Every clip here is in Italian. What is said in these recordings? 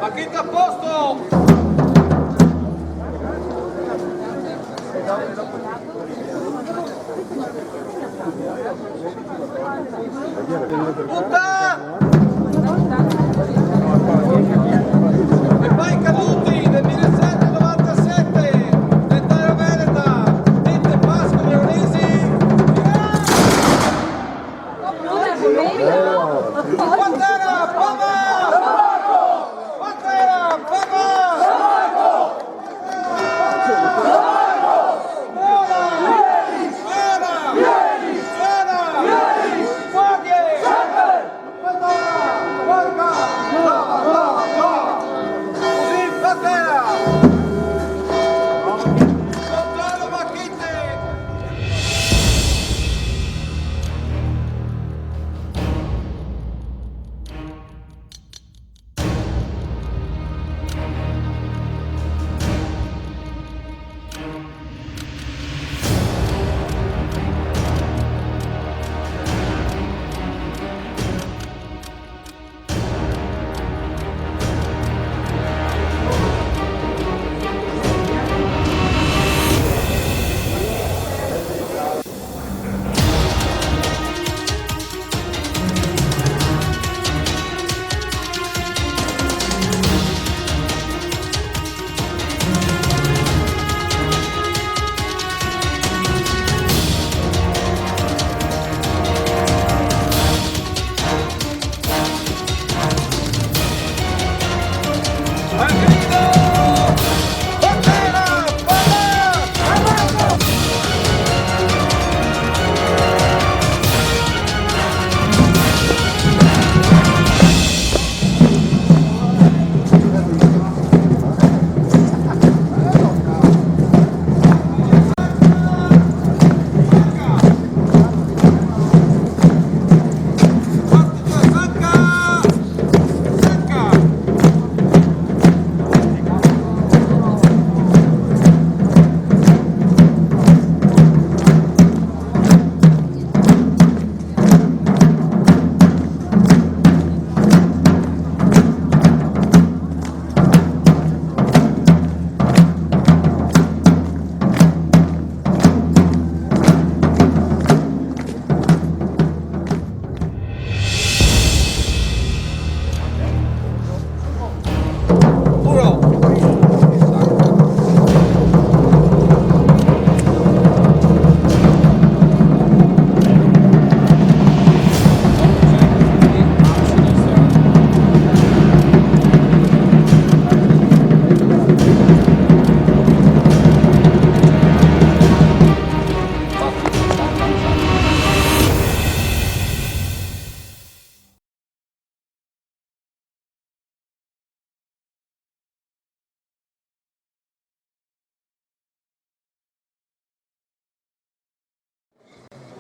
Macchina a posto! Punta! E poi caduti del 1797, Dentario Veneta, Dente Pasco Veronesi. Quant'era? Papà! Quant'era? Papà!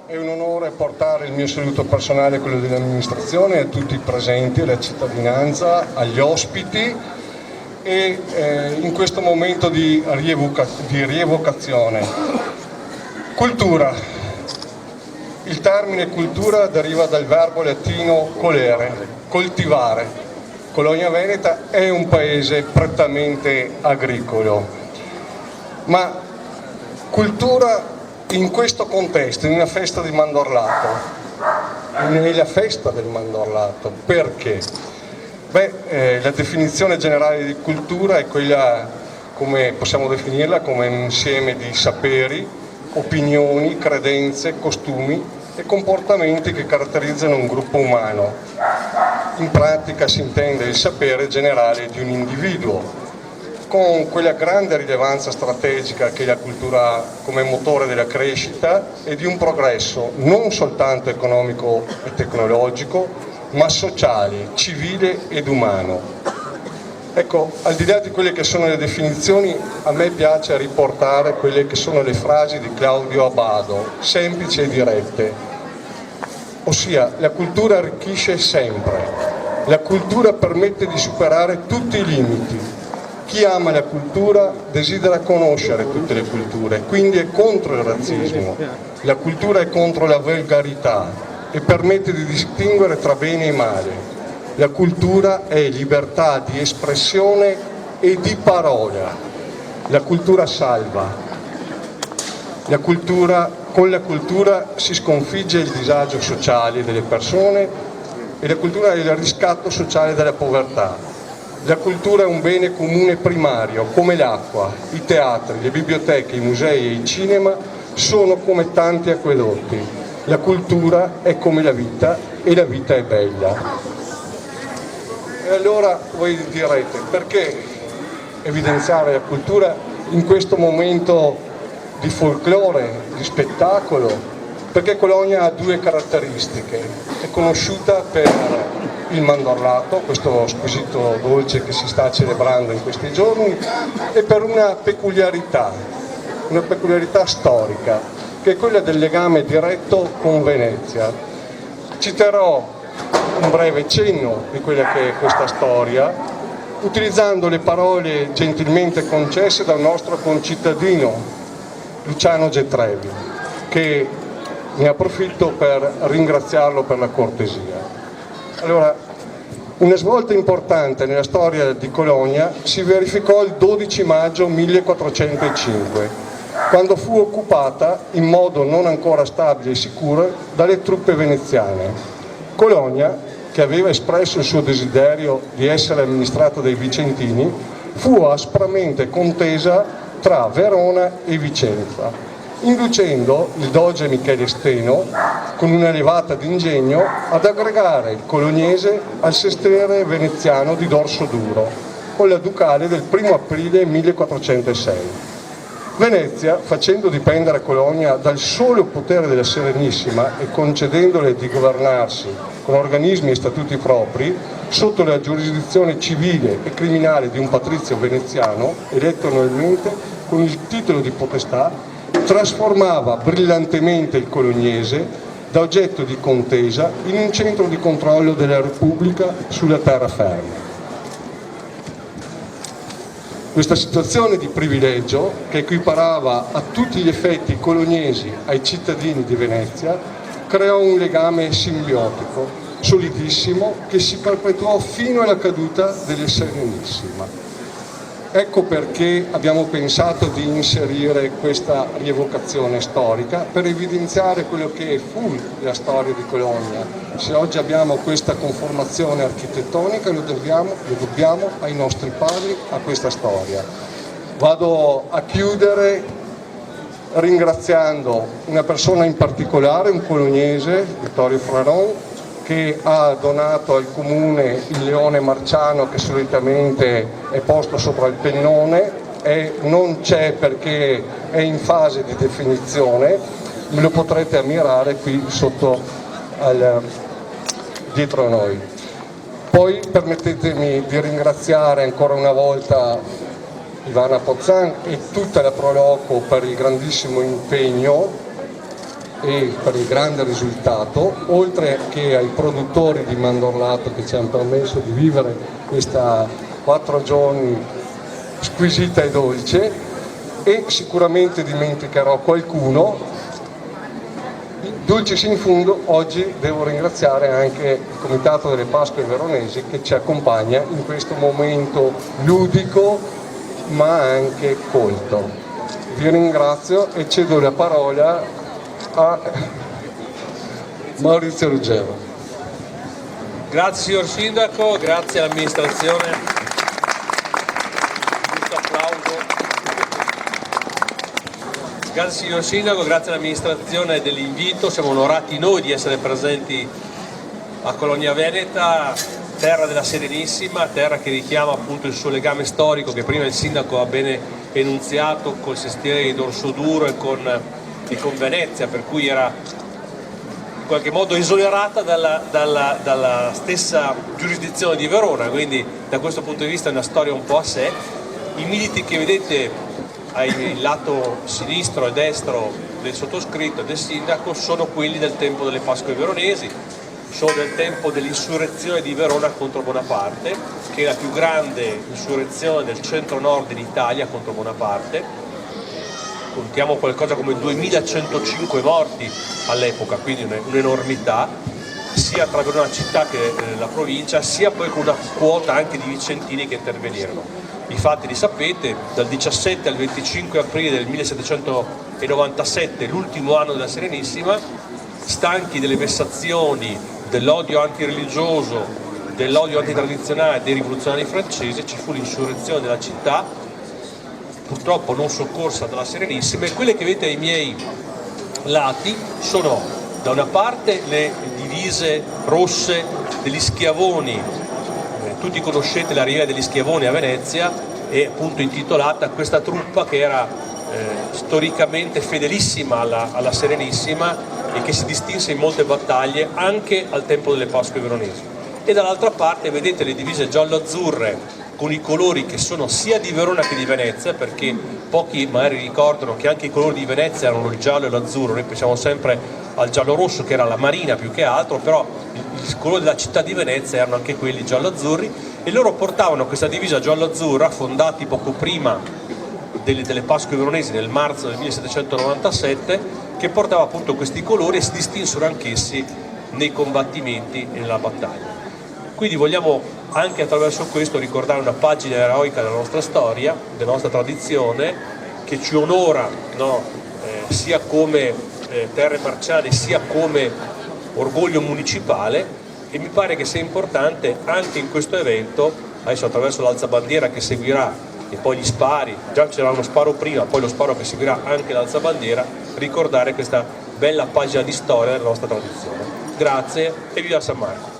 È un onore portare il mio saluto personale e quello dell'amministrazione a tutti i presenti, alla cittadinanza, agli ospiti e in questo momento di rievocazione. Cultura. Il termine cultura deriva dal verbo latino colere, coltivare. Colonia Veneta è un paese prettamente agricolo, ma cultura in questo contesto, in una festa di Mandorlato, nella festa del Mandorlato, perché? La definizione generale di cultura è quella, come possiamo definirla, come un insieme di saperi, opinioni, credenze, costumi e comportamenti che caratterizzano un gruppo umano. In pratica si intende il sapere generale di un individuo, con quella grande rilevanza strategica che la cultura ha come motore della crescita e di un progresso non soltanto economico e tecnologico, ma sociale, civile ed umano. Ecco, al di là di quelle che sono le definizioni, a me piace riportare quelle che sono le frasi di Claudio Abbado, semplici e dirette, ossia la cultura arricchisce sempre, la cultura permette di superare tutti i limiti. Chi ama la cultura desidera conoscere tutte le culture, quindi è contro il razzismo. La cultura è contro la volgarità e permette di distinguere tra bene e male. La cultura è libertà di espressione e di parola. La cultura salva. Con la cultura si sconfigge il disagio sociale delle persone e la cultura è il riscatto sociale dalla povertà. La cultura è un bene comune primario, come l'acqua, i teatri, le biblioteche, i musei e i cinema sono come tanti acquedotti. La cultura è come la vita e la vita è bella. E allora voi direte, perché evidenziare la cultura in questo momento di folklore, di spettacolo? Perché Cologna ha due caratteristiche. È conosciuta per il mandorlato, questo squisito dolce che si sta celebrando in questi giorni, e per una peculiarità storica, che è quella del legame diretto con Venezia. Citerò un breve cenno di quella che è questa storia, utilizzando le parole gentilmente concesse dal nostro concittadino Luciano Getrevi, che ne approfitto per ringraziarlo per la cortesia. Allora, una svolta importante nella storia di Cologna si verificò il 12 maggio 1405, quando fu occupata in modo non ancora stabile e sicuro dalle truppe veneziane. Cologna, che aveva espresso il suo desiderio di essere amministrata dai vicentini, fu aspramente contesa tra Verona e Vicenza, inducendo il doge Michele Steno, con una levata d'ingegno, ad aggregare il colognese al sestiere veneziano di Dorsoduro, con la ducale del 1 aprile 1406. Venezia, facendo dipendere Cologna dal solo potere della Serenissima e concedendole di governarsi con organismi e statuti propri, sotto la giurisdizione civile e criminale di un patrizio veneziano, eletto annualmente con il titolo di potestà, trasformava brillantemente il colognese da oggetto di contesa in un centro di controllo della Repubblica sulla terraferma. Questa situazione di privilegio, che equiparava a tutti gli effetti i colognesi ai cittadini di Venezia, creò un legame simbiotico, solidissimo, che si perpetuò fino alla caduta della Serenissima. Ecco perché abbiamo pensato di inserire questa rievocazione storica, per evidenziare quello che fu la storia di Cologna. Se oggi abbiamo questa conformazione architettonica lo dobbiamo ai nostri padri, a questa storia. Vado a chiudere ringraziando una persona in particolare, un colognese, Vittorio Fraron, che ha donato al comune il leone marciano che solitamente è posto sopra il pennone e non c'è perché è in fase di definizione, me lo potrete ammirare qui sotto dietro a noi. Poi permettetemi di ringraziare ancora una volta Ivana Pozzan e tutta la Proloco per il grandissimo impegno e per il grande risultato, oltre che ai produttori di mandorlato che ci hanno permesso di vivere questa 4 giorni squisita e dolce, e sicuramente dimenticherò qualcuno. Dulcis in fundo, oggi devo ringraziare anche il Comitato delle Pasque Veronesi che ci accompagna in questo momento ludico ma anche colto. Vi ringrazio e cedo la parola a Maurizio Ruggero. Grazie signor Sindaco, grazie all'amministrazione. Giusto applauso. Grazie signor Sindaco, grazie all'amministrazione dell'invito, siamo onorati noi di essere presenti a Colonia Veneta, terra della Serenissima, terra che richiama appunto il suo legame storico che prima il Sindaco ha bene enunziato col sestiere di Dorsoduro e con Venezia, per cui era in qualche modo esonerata dalla stessa giurisdizione di Verona, quindi da questo punto di vista è una storia un po' a sé. I militi che vedete al lato sinistro e destro del sottoscritto e del sindaco sono quelli del tempo delle Pasque veronesi, sono del tempo dell'insurrezione di Verona contro Bonaparte, che è la più grande insurrezione del centro-nord d'Italia contro Bonaparte. Contiamo qualcosa come 2105 morti all'epoca, quindi un'enormità, sia tra Verona città che la provincia, sia poi con una quota anche di vicentini che intervenirono. Infatti li sapete, dal 17 al 25 aprile del 1797, l'ultimo anno della Serenissima, stanchi delle vessazioni, dell'odio antireligioso, dell'odio antitradizionale dei rivoluzionari francesi, ci fu l'insurrezione della città, purtroppo non soccorsa dalla Serenissima, e quelle che vedete ai miei lati sono da una parte le divise rosse degli Schiavoni, tutti conoscete la riviera degli Schiavoni a Venezia, è appunto intitolata a questa truppa che era storicamente fedelissima alla Serenissima e che si distinse in molte battaglie anche al tempo delle Pasque veronesi. E dall'altra parte vedete le divise giallo-azzurre con i colori che sono sia di Verona che di Venezia, perché pochi magari ricordano che anche i colori di Venezia erano il giallo e l'azzurro, noi pensiamo sempre al giallo-rosso che era la marina più che altro, però il colore della città di Venezia erano anche quelli giallo-azzurri, e loro portavano questa divisa giallo-azzurra, fondati poco prima delle Pasque veronesi nel marzo del 1797, che portava appunto questi colori e si distinsero anch'essi nei combattimenti e nella battaglia. Quindi vogliamo anche attraverso questo ricordare una pagina eroica della nostra storia, della nostra tradizione, che ci onora, no? Sia come terre marciane sia come orgoglio municipale, e mi pare che sia importante anche in questo evento, adesso attraverso l'alzabandiera che seguirà e poi gli spari, già c'era uno sparo prima, poi lo sparo che seguirà anche l'alzabandiera, ricordare questa bella pagina di storia della nostra tradizione. Grazie e viva San Marco!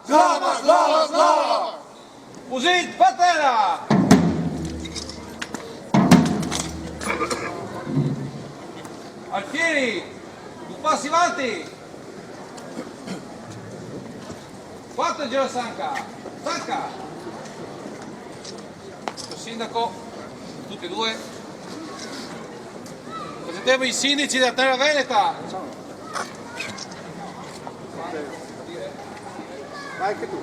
Slava, slava, slava! Fusil, patera! Alfieri, 2 passi avanti! 4 giro Sanca! Sanca! Il sindaco, tutti e 2. Presentiamo i sindaci della Terra Veneta! Vai anche tu.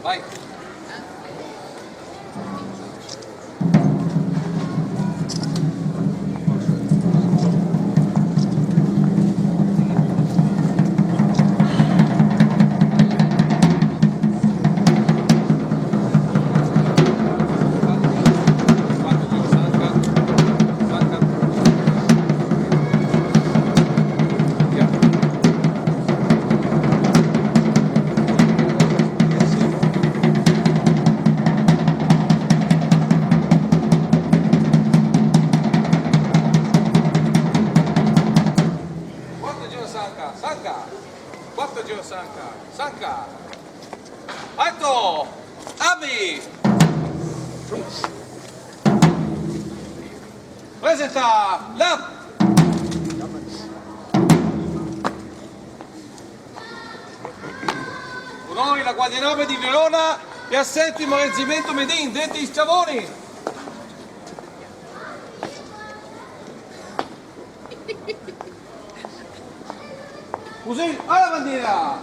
Vai! Sanca! 4 giro Sanca! Sanca! Alto! Abi! Presenta! Lap! Onori la Guardia Nobile di Verona e al 7° Reggimento Medin, detti i Schiavoni! Fusil alla bandiera!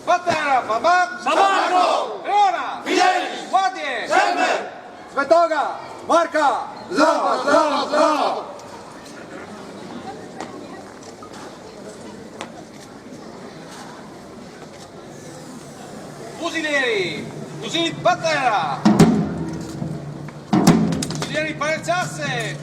Patera, babà! Samarco! Verona! Fideli! Guardie! Sempre! Svetoga! Marca! Slava, slava, slava! Fusileri! Fusil Patera! Fusileri Parecciasse!